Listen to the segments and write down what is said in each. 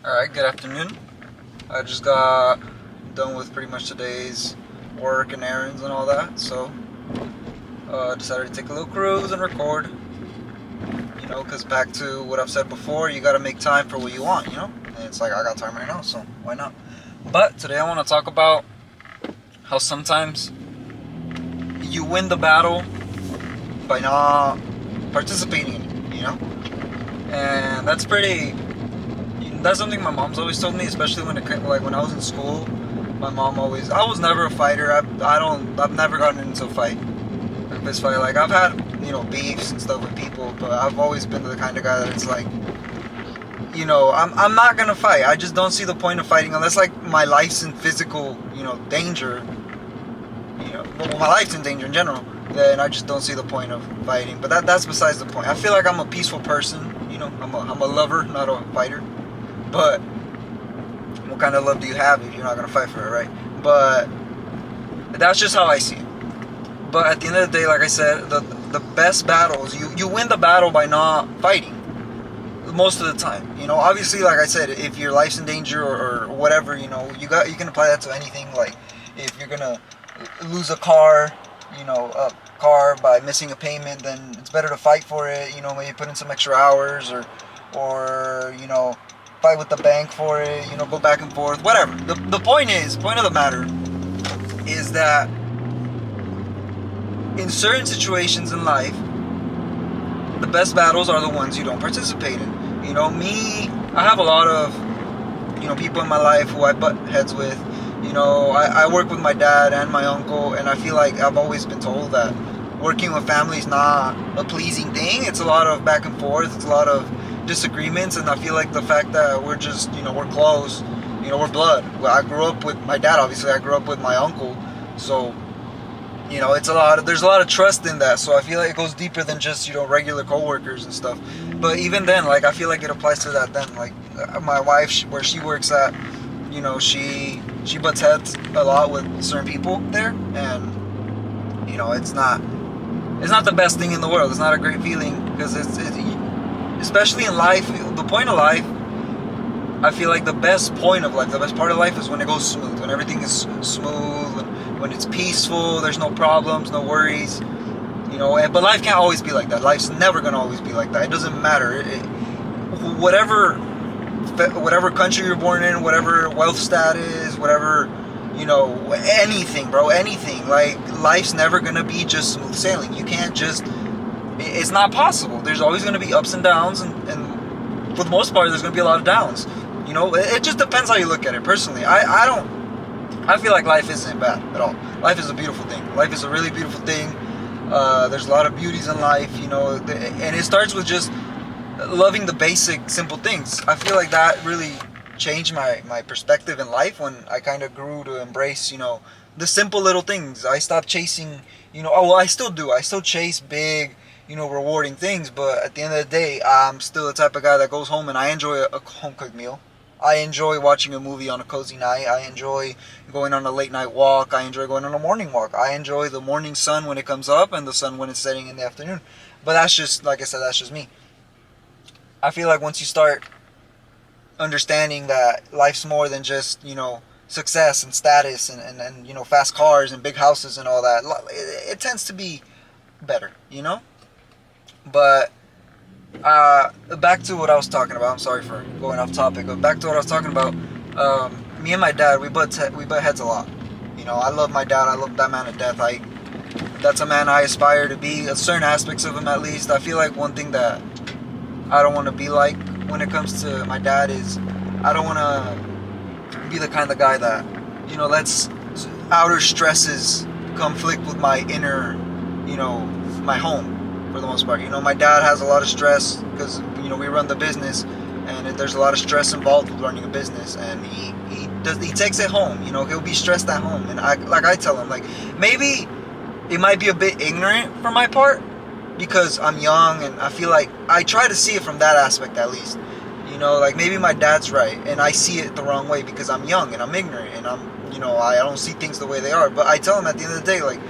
Alright, good afternoon. I just got done with pretty much today's work and errands and all that, so decided to take a little cruise and record. Because back to what I've said before, you gotta make time for what you want, And it's like, I got time right now, so why not? But today I want to talk about how sometimes you win the battle by not participating in it, And that's something my mom's always told me, especially when when I was in school. My mom always, I was never a fighter. I've never gotten into a fight, a fist fight. Like I've had, beefs and stuff with people, but I've always been the kind of guy that it's like, I'm not gonna fight. I just don't see the point of fighting unless like my life's in physical, danger. Well, my life's in danger in general. Then I just don't see the point of fighting. But that's besides the point. I feel like I'm a peaceful person. I'm a lover, not a fighter. But what kind of love do you have if you're not gonna fight for it, right? But that's just how I see it. But at the end of the day, like I said, the best battles, you win the battle by not fighting most of the time. Obviously, like I said, if your life's in danger or whatever, you can apply that to anything. Like if you're gonna lose a car, by missing a payment, then it's better to fight for it. Maybe put in some extra hours or fight with the bank for it. Go back and forth, whatever. The point of the matter is that in certain situations in life, the best battles are the ones you don't participate in. I have a lot of people in my life who I butt heads with. I work with my dad and my uncle, and I feel like I've always been told that working with family is not a pleasing thing. It's a lot of back and forth. It's a lot of disagreements, and I feel like the fact that we're just, we're close, we're blood. Well, I grew up with my dad, obviously. I grew up with my uncle, so there's a lot of trust in that. So I feel like it goes deeper than just regular coworkers and stuff. But even then, like I feel like it applies to that then. Like my wife, where she works at, she butts heads a lot with certain people there, and it's not the best thing in the world. It's not a great feeling because it's especially in life. The point of life, I feel like the best part of life is when it goes smooth, when everything is smooth, when it's peaceful, there's no problems, no worries, but life can't always be like that. Life's never gonna always be like that. It doesn't matter. Whatever country you're born in, whatever wealth status, whatever, anything, bro, anything. Like, life's never gonna be just smooth sailing. You can't just, it's not possible. There's always gonna be ups and downs, and for the most part, there's gonna be a lot of downs. It just depends how you look at it. Personally, I feel like life isn't bad at all. Life is a beautiful thing. Life is a really beautiful thing. There's a lot of beauties in life, and it starts with just loving the basic, simple things. I feel like that really changed my perspective in life when I kind of grew to embrace, the simple little things. I stopped chasing, I still do. I still chase big, rewarding things, but at the end of the day, I'm still the type of guy that goes home and I enjoy a home-cooked meal. I enjoy watching a movie on a cozy night. I enjoy going on a late night walk. I enjoy going on a morning walk. I enjoy the morning sun when it comes up and the sun when it's setting in the afternoon. But that's just, like I said, that's just me. I feel like once you start understanding that life's more than just, success and status and fast cars and big houses and all that, it tends to be better, But back to what I was talking about. I'm sorry for going off topic, but back to what I was talking about. Me and my dad, we butt heads a lot. I love my dad. I love that man to death. That's a man I aspire to be. Certain aspects of him, at least. I feel like one thing that I don't want to be like when it comes to my dad is I don't want to be the kind of guy that lets outer stresses conflict with my inner, my home. For the most part, my dad has a lot of stress because we run the business, and there's a lot of stress involved with running a business, and he takes it home. He'll be stressed at home, and I tell him, like, maybe it might be a bit ignorant from my part because I'm young, and I feel like I try to see it from that aspect at least. Like maybe my dad's right, and I see it the wrong way because I'm young and I'm ignorant, and I don't see things the way they are. But I tell him at the end of the day, like,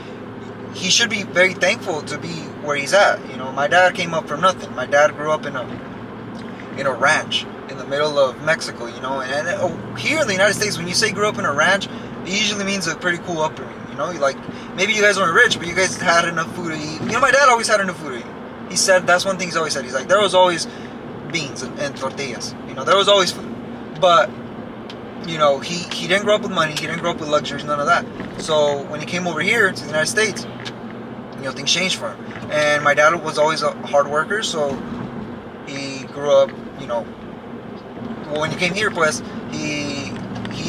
he should be very thankful to be where he's at. My dad came up from nothing. My dad grew up in a ranch. in the middle of Mexico, you know. And here in the United States, when you say grew up in a ranch, it usually means a pretty cool upbringing, you know. Like, maybe you guys weren't rich, but you guys had enough food to eat. You know, my dad always had enough food to eat. He said, that's one thing he's always said. He's like, there was always beans and tortillas. You know, there was always food. But, you know, he didn't grow up with money. He didn't grow up with luxuries, none of that. So when he came over here to the United States, you know, things changed for him. And my dad was always a hard worker, so he grew up, you know, when he came here, pues, he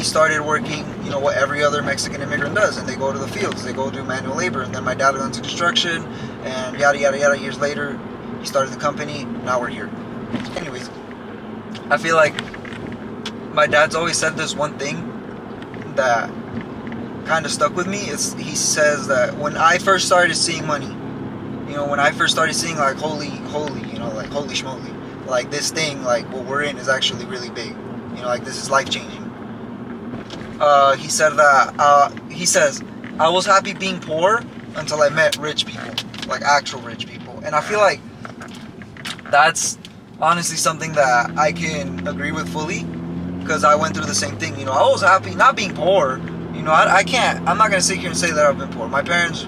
started working, you know, what every other Mexican immigrant does, and they go to the fields, they go do manual labor, and then my dad got into construction, and yada, yada, yada. Years later, he started the company, now we're here. Anyways, I feel like my dad's always said this one thing that kind of stuck with me. He says that when I first started seeing money, you know, when I first started seeing like holy, you know, like holy schmoly, like this thing, like what we're in is actually really big, you know, like this is life changing. He said that he says, I was happy being poor until I met rich people, like actual rich people. And I feel like that's honestly something that I can agree with fully, because I went through the same thing. You know, I was happy not being poor. You know, I'm not gonna sit here and say that I've been poor. My parents,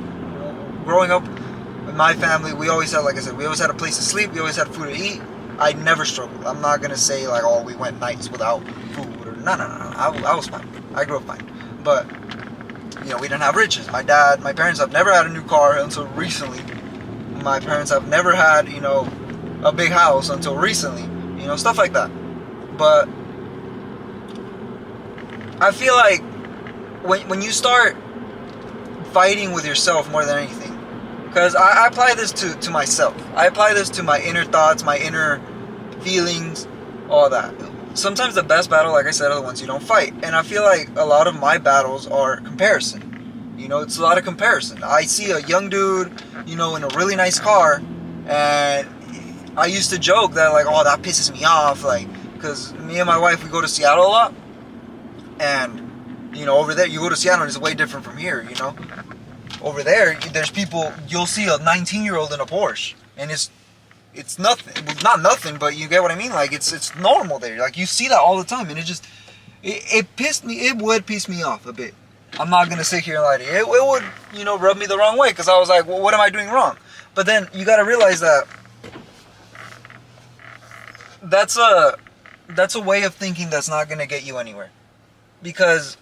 growing up in my family, we always had, like I said, we always had a place to sleep, we always had food to eat. I never struggled. I'm not gonna say like, oh, we went nights without food, or no. I was fine. I grew up fine. But, you know, we didn't have riches. My parents have never had a new car until recently. My parents have never had, you know, a big house until recently. You know, stuff like that. But I feel like when you start fighting with yourself more than anything, because I apply this to myself. I apply this to my inner thoughts, my inner feelings, all that. Sometimes the best battle, like I said, are the ones you don't fight. And I feel like a lot of my battles are comparison. You know, it's a lot of comparison. I see a young dude, you know, in a really nice car, and I used to joke that, like, oh, that pisses me off, like, because me and my wife, we go to Seattle a lot, and, you know, over there, you go to Seattle, and it's way different from here, you know. Over there, there's people, you'll see a 19-year-old in a Porsche, and it's nothing, not nothing, but you get what I mean. Like it's normal there. Like you see that all the time, and it would piss me off a bit. I'm not gonna sit here and lie to you. It would, you know, rub me the wrong way, because I was like, well, what am I doing wrong? But then you gotta realize that that's a way of thinking that's not gonna get you anywhere, because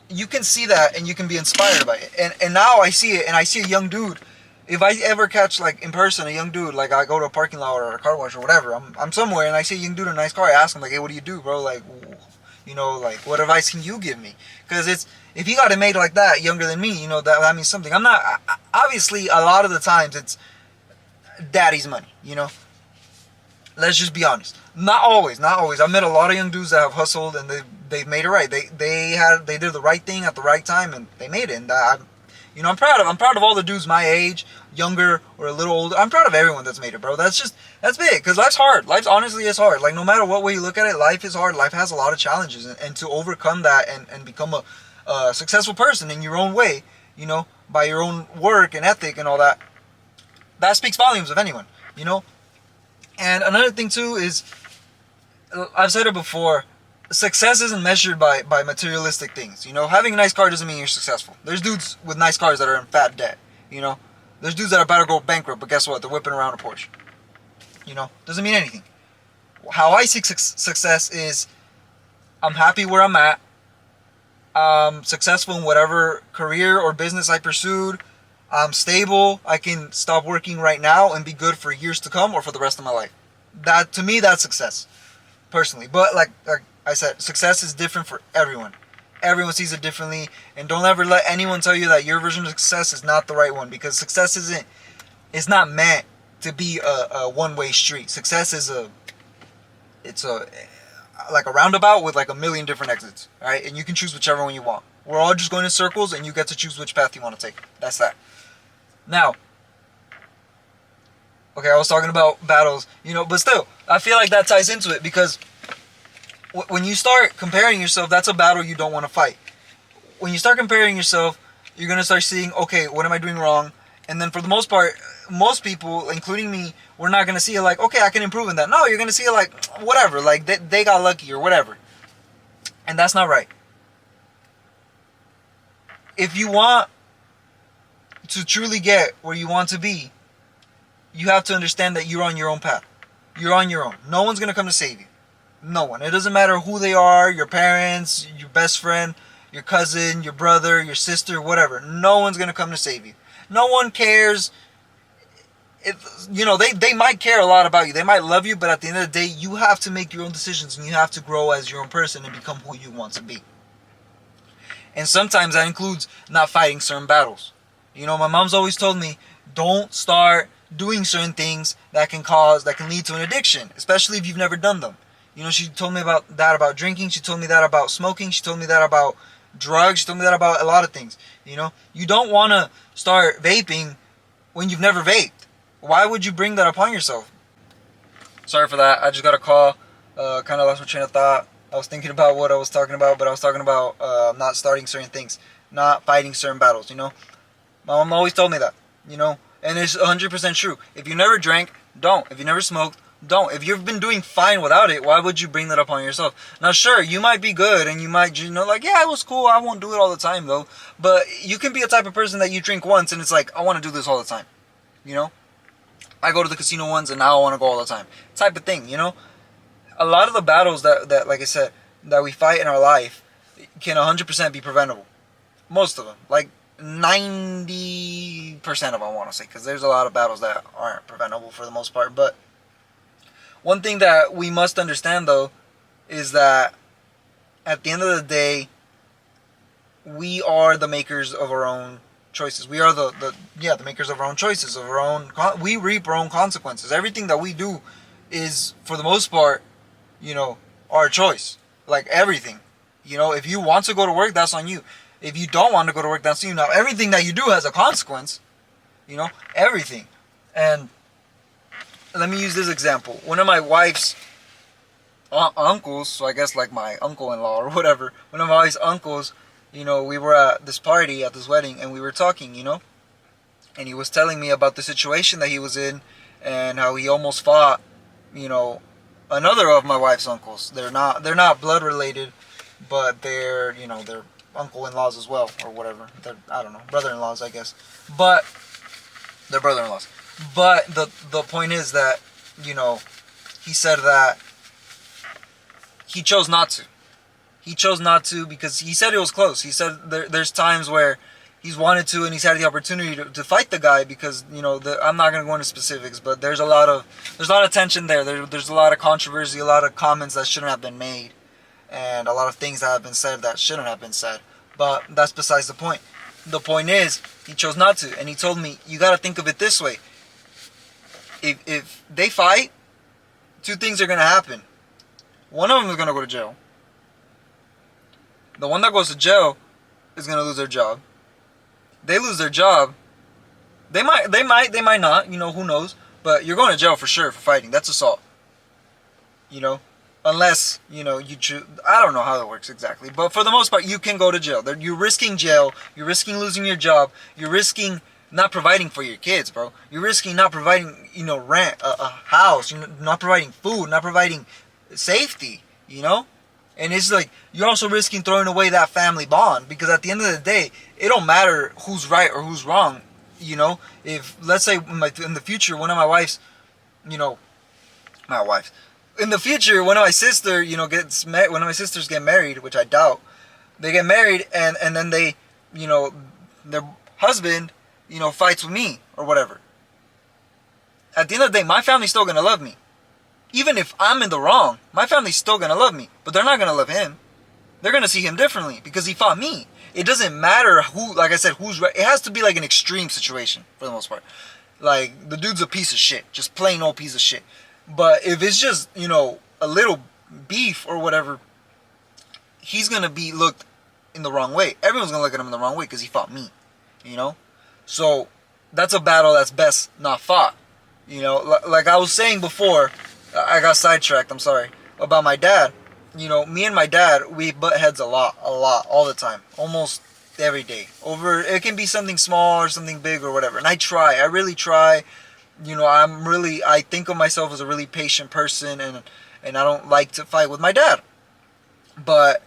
you can see that and you can be inspired by it. And now I see it, and I see a young dude. If I ever catch, like, in person, a young dude, like, I go to a parking lot or a car wash or whatever, I'm somewhere and I see a young dude in a nice car, I ask him, like, hey, what do you do, bro? Like, you know, like, what advice can you give me? Because if he got it made like that, younger than me, you know, that means something. Obviously, a lot of the times, it's daddy's money, you know? Let's just be honest. Not always. I've met a lot of young dudes that have hustled and they've made it right. They did the right thing at the right time and they made it. And you know, I'm proud of all the dudes my age, younger or a little older. I'm proud of everyone that's made it, bro. That's big, because life's hard. Life honestly is hard. Like, no matter what way you look at it, life is hard. Life has a lot of challenges, and to overcome that and become a successful person in your own way, you know, by your own work and ethic and all that, that speaks volumes of anyone, you know. And another thing too is, I've said it before, success isn't measured by materialistic things. You know, having a nice car doesn't mean you're successful. There's dudes with nice cars that are in fat debt, you know. There's dudes that are about to go bankrupt, but guess what? They're whipping around a Porsche. You know, doesn't mean anything. How I seek success is, I'm happy where I'm at. I'm successful in whatever career or business I pursued. I'm stable. I can stop working right now and be good for years to come or for the rest of my life. That, to me, that's success, personally. But like I said, success is different for everyone. Everyone sees it differently, and don't ever let anyone tell you that your version of success is not the right one, because success it's not meant to be a one-way street. Success is like a roundabout with like a million different exits, right? And you can choose whichever one you want. We're all just going in circles, and you get to choose which path you want to take. That's that. Now, okay, I was talking about battles, you know, but still, I feel like that ties into it, because when you start comparing yourself, that's a battle you don't want to fight. When you start comparing yourself, you're going to start seeing, okay, what am I doing wrong? And then for the most part, most people, including me, we're not gonna see it like, okay, I can improve in that. No, you're gonna see it like, whatever, like they got lucky or whatever, and that's not right. If you want to truly get where you want to be, you have to understand that you're on your own path. You're on your own. No one's gonna come to save you. No one. It doesn't matter who they are, your parents, your best friend, your cousin, your brother, your sister, whatever. No one's gonna come to save you. No one cares. They might care a lot about you. They might love you, but at the end of the day, you have to make your own decisions and you have to grow as your own person and become who you want to be. And sometimes that includes not fighting certain battles. My mom's always told me, don't start doing certain things that can lead to an addiction, especially if you've never done them. She told me about drinking. She told me that about smoking. She told me that about drugs. She told me that about a lot of things. You don't want to start vaping when you've never vaped. Why would you bring that upon yourself? Sorry for that. I just got a call. Kind of lost my train of thought. I was thinking about what I was talking about, but I was talking about not starting certain things, not fighting certain battles. My mom always told me that. And it's 100% true. If you never drank, don't. If you never smoked, don't. If you've been doing fine without it, why would you bring that upon yourself? Now, sure, you might be good and you might, yeah, it was cool. I won't do it all the time, though. But you can be a type of person that you drink once and it's like, I want to do this all the time. I go to the casino once and now I want to go all the time. Type of thing, A lot of the battles that, like I said, that we fight in our life can 100% be preventable. Most of them. Like 90% of them, I want to say. Because there's a lot of battles that aren't preventable for the most part. But one thing that we must understand, though, is that at the end of the day, we are the makers of our own choices. We are the makers of our own choices, we reap our own consequences. Everything that we do is, for the most part, our choice. Like everything. If you want to go to work, that's on you. If you don't want to go to work, that's on you. Now, everything that you do has a consequence. Everything. And let me use this example. One of my wife's uncles, so I guess like my uncle-in-law or whatever, one of my wife's uncles, we were at this party, at this wedding, and we were talking, and he was telling me about the situation that he was in and how he almost fought, another of my wife's uncles. They're not blood related, but they're uncle-in-laws as well, or whatever. I don't know, brother-in-laws, I guess. But they're brother-in-laws. But the point is that, he said that he chose not to. He chose not to because he said it was close. He said there's times where he's wanted to and he's had the opportunity to fight the guy because, I'm not going to go into specifics, but there's a lot of tension there. There's a lot of controversy, a lot of comments that shouldn't have been made, and a lot of things that have been said that shouldn't have been said. But that's besides the point. The point is, he chose not to, and he told me, you got to think of it this way. If they fight, two things are going to happen. One of them is going to go to jail. The one that goes to jail is going to lose their job. They lose their job. They might not, who knows. But you're going to jail for sure for fighting. That's assault. Unless, you choose. I don't know how that works exactly. But for the most part, you can go to jail. You're risking jail. You're risking losing your job. You're risking not providing for your kids, bro. You're risking not providing, rent, a house. Not providing food. Not providing safety, And it's like, you're also risking throwing away that family bond. Because at the end of the day, it don't matter who's right or who's wrong. If, let's say, in the future, one of my wife's, in the future, one of my sisters get married, which I doubt. They get married, and then they, their husband, fights with me, or whatever. At the end of the day, my family's still going to love me. Even if I'm in the wrong, my family's still going to love me. But they're not going to love him. They're going to see him differently because he fought me. It doesn't matter who, like I said, who's right. It has to be like an extreme situation for the most part. Like, the dude's a piece of shit. Just plain old piece of shit. But if it's just, a little beef or whatever, he's going to be looked in the wrong way. Everyone's going to look at him in the wrong way because he fought me. So, that's a battle that's best not fought. Like I was saying before, I got sidetracked, I'm sorry, about my dad. Me and my dad, we butt heads a lot, all the time. Almost every day. Over, it can be something small or something big or whatever. And I really try. I think of myself as a really patient person, and I don't like to fight with my dad. But,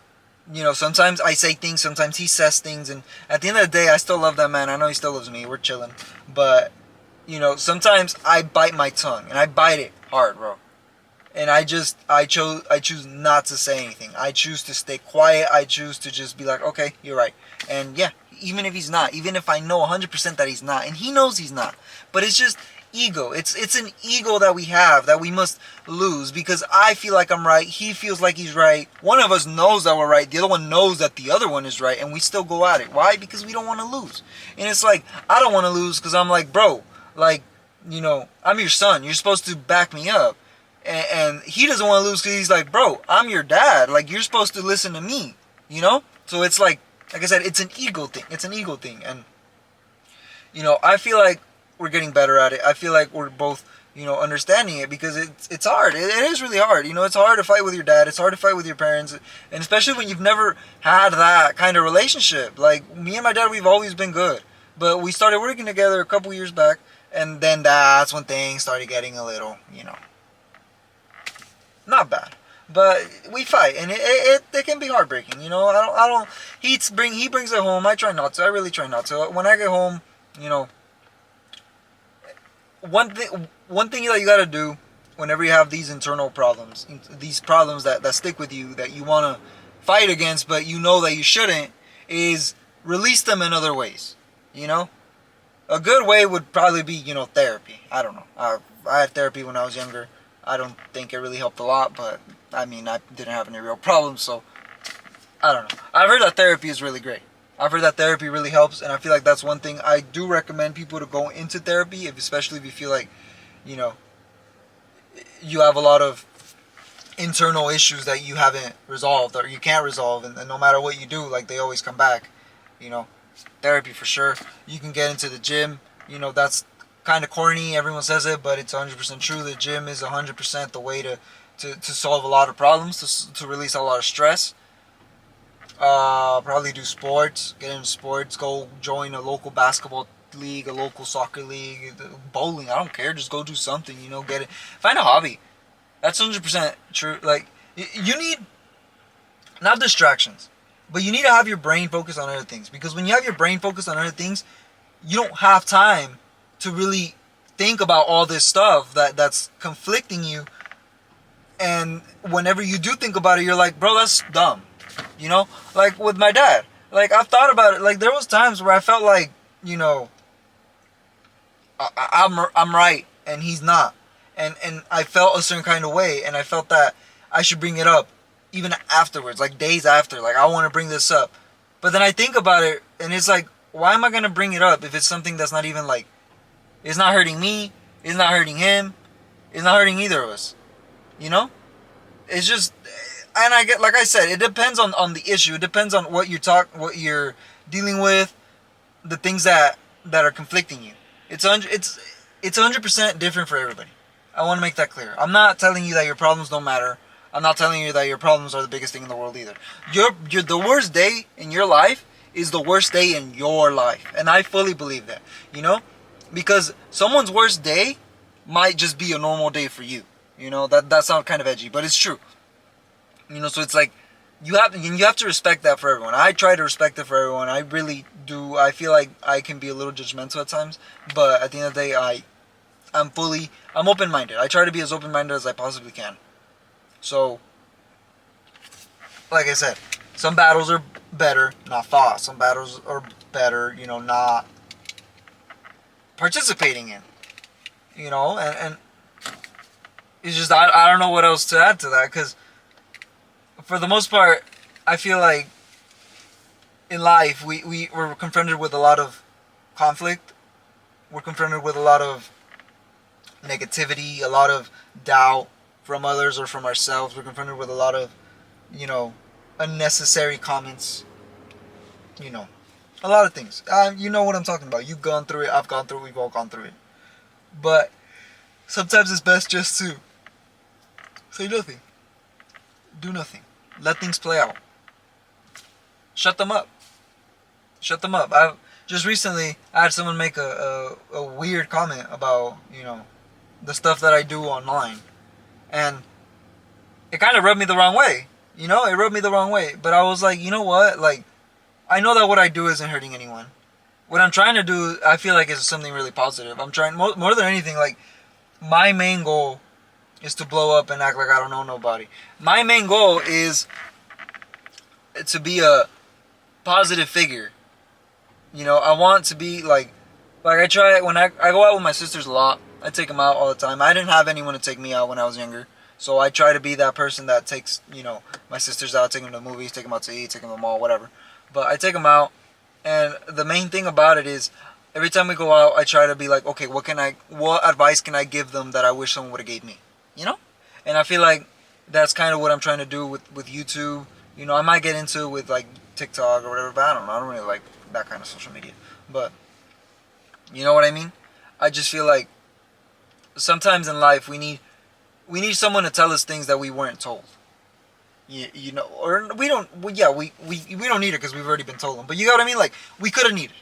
sometimes I say things, sometimes he says things, and at the end of the day, I still love that man. I know he still loves me. We're chilling. But, sometimes I bite my tongue, and I bite it hard, bro. And I choose not to say anything. I choose to stay quiet. I choose to just be like, okay, you're right. And yeah, even if he's not, even if I know 100% that he's not, and he knows he's not, but it's just ego. It's an ego that we have that we must lose, because I feel like I'm right. He feels like he's right. One of us knows that we're right. The other one knows that the other one is right, and we still go at it. Why? Because we don't want to lose. And it's like, I don't want to lose because I'm like, bro, like, I'm your son. You're supposed to back me up. And he doesn't want to lose because he's like, bro, I'm your dad. Like, you're supposed to listen to me, So it's like I said, it's an ego thing. It's an ego thing. And, I feel like we're getting better at it. I feel like we're both, understanding it, because it's hard. It is really hard. It's hard to fight with your dad. It's hard to fight with your parents. And especially when you've never had that kind of relationship. Like, me and my dad, we've always been good. But we started working together a couple years back. And then that's when things started getting a little, not bad, but we fight, and it can be heartbreaking. I don't. He brings it home. I try not to. I really try not to. When I get home, one thing that you gotta do whenever you have these internal problems, these problems that stick with you, that you want to fight against, but you know that you shouldn't, is release them in other ways. A good way would probably be therapy. I don't know. I had therapy when I was younger. I don't think it really helped a lot, but I didn't have any real problems, so I don't know. I've heard that therapy is really great. I've heard that therapy really helps, and I feel like that's one thing I do recommend people to go into therapy, especially if you feel like, you have a lot of internal issues that you haven't resolved or you can't resolve, and no matter what you do, like, they always come back. Therapy for sure. You can get into the gym. That's kind of corny, everyone says it, but it's 100% true. The gym is 100% the way to solve a lot of problems, to release a lot of stress. Probably do sports, get into sports, go join a local basketball league, a local soccer league, bowling, I don't care, just go do something, get it. Find a hobby. That's 100% true. Like, you need, not distractions, but you need to have your brain focused on other things, because when you have your brain focused on other things, you don't have time to really think about all this stuff that's conflicting you. And whenever you do think about it, you're like, bro, that's dumb. Like with my dad. Like, I've thought about it. Like, there was times where I felt like, I'm right and he's not. And I felt a certain kind of way, and I felt that I should bring it up even afterwards, like days after. Like, I want to bring this up. But then I think about it, and it's like, why am I going to bring it up if it's something that's not even, like, it's not hurting me, it's not hurting him, it's not hurting either of us. It's just, and like I said, it depends on the issue. It depends on what you're dealing with, the things that are conflicting you. It's 100% different for everybody. I want to make that clear. I'm not telling you that your problems don't matter. I'm not telling you that your problems are the biggest thing in the world either. The worst day in your life is the worst day in your life, and I fully believe that. Because someone's worst day might just be a normal day for you. That sounds kind of edgy, but it's true. So it's like, you have to respect that for everyone. I try to respect it for everyone. I really do. I feel like I can be a little judgmental at times, but at the end of the day, I'm open-minded. I try to be as open-minded as I possibly can. So, like I said, some battles are better not fought. Some battles are better, not participating in. And it's just, I don't know what else to add to that, because for the most part, I feel like in life, we're confronted with a lot of conflict. We're confronted with a lot of negativity, a lot of doubt from others or from ourselves. We're confronted with a lot of, unnecessary comments. A lot of things. You know what I'm talking about. You've gone through it. I've gone through it. We've all gone through it. But sometimes it's best just to say nothing. Do nothing. Let things play out. Shut them up. Shut them up. I just recently I had someone make a weird comment about, the stuff that I do online, and it kind of rubbed me the wrong way. It rubbed me the wrong way. But I was like, you know what? Like, I know that what I do isn't hurting anyone. What I'm trying to do, I feel like, is something really positive. I'm trying more than anything. Like, my main goal is to blow up and act like I don't know nobody. My main goal is to be a positive figure. I want to be like I try when I go out with my sisters a lot. I take them out all the time. I didn't have anyone to take me out when I was younger, so I try to be that person that takes my sisters out, take them to the movies, take them out to eat, take them to the mall, whatever. But I take them out, and the main thing about it is every time we go out, I try to be like, okay, what advice can I give them that I wish someone would have gave me, And I feel like that's kind of what I'm trying to do with YouTube. I might get into it with like TikTok or whatever, but I don't know. I don't really like that kind of social media. But you know what I mean? I just feel like sometimes in life we need someone to tell us things that we weren't told. Or we don't. Well, yeah, we don't need it because we've already been told them. But you know what I mean? Like, we could have needed.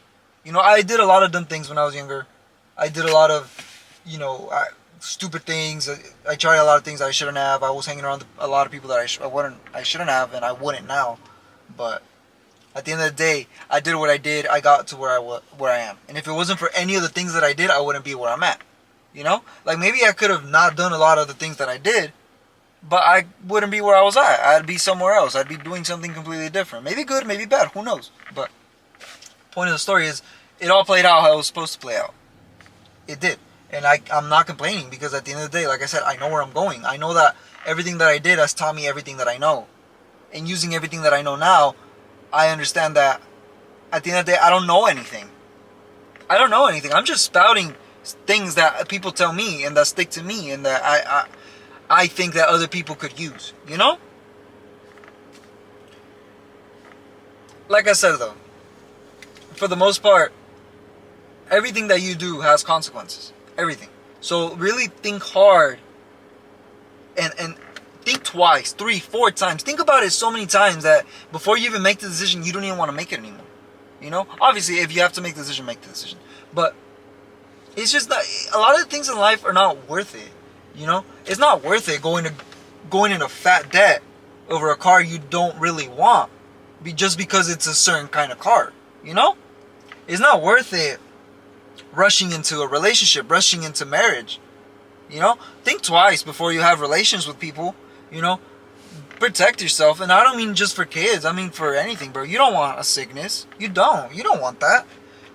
I did a lot of dumb things when I was younger. I did a lot of, stupid things. I tried a lot of things that I shouldn't have. I was hanging around a lot of people that I shouldn't have, and I wouldn't now. But at the end of the day, I did what I did. I got to where I am. And if it wasn't for any of the things that I did, I wouldn't be where I'm at. Like, maybe I could have not done a lot of the things that I did, but I wouldn't be where I was at. I'd be somewhere else. I'd be doing something completely different. Maybe good, maybe bad. Who knows? But point of the story is, it all played out how it was supposed to play out. It did. And I'm not complaining, because at the end of the day, like I said, I know where I'm going. I know that everything that I did has taught me everything that I know. And using everything that I know now, I understand that at the end of the day, I don't know anything. I don't know anything. I'm just spouting things that people tell me and that stick to me and that I think that other people could use. Like I said, though, for the most part, everything that you do has consequences. Everything. So really think hard and think twice, 3, 4 times. Think about it so many times that before you even make the decision, you don't even want to make it anymore. Obviously, if you have to make the decision, make the decision. But it's just not, a lot of the things in life are not worth it. It's not worth it going into fat debt over a car you don't really want, just because it's a certain kind of car. It's not worth it rushing into a relationship, rushing into marriage. Think twice before you have relations with people. Protect yourself. And I don't mean just for kids. I mean for anything, bro. You don't want a sickness. You don't want that.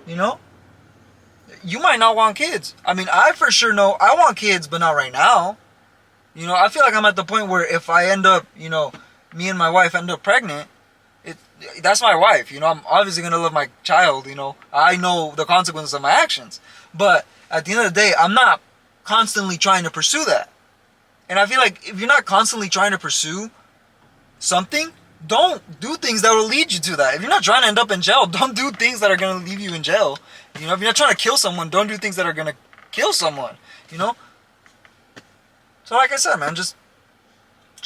You might not want kids. I mean, I for sure know I want kids, but not right now. I feel like I'm at the point where if I end up, me and my wife end up pregnant, that's my wife. I'm obviously going to love my child. I know the consequences of my actions. But at the end of the day, I'm not constantly trying to pursue that. And I feel like if you're not constantly trying to pursue something, don't do things that will lead you to that. If you're not trying to end up in jail, don't do things that are going to leave you in jail. If you're not trying to kill someone, don't do things that are going to kill someone. So like I said, man, just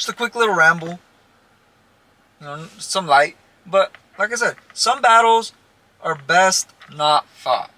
a quick little ramble. Some light. But like I said, some battles are best not fought.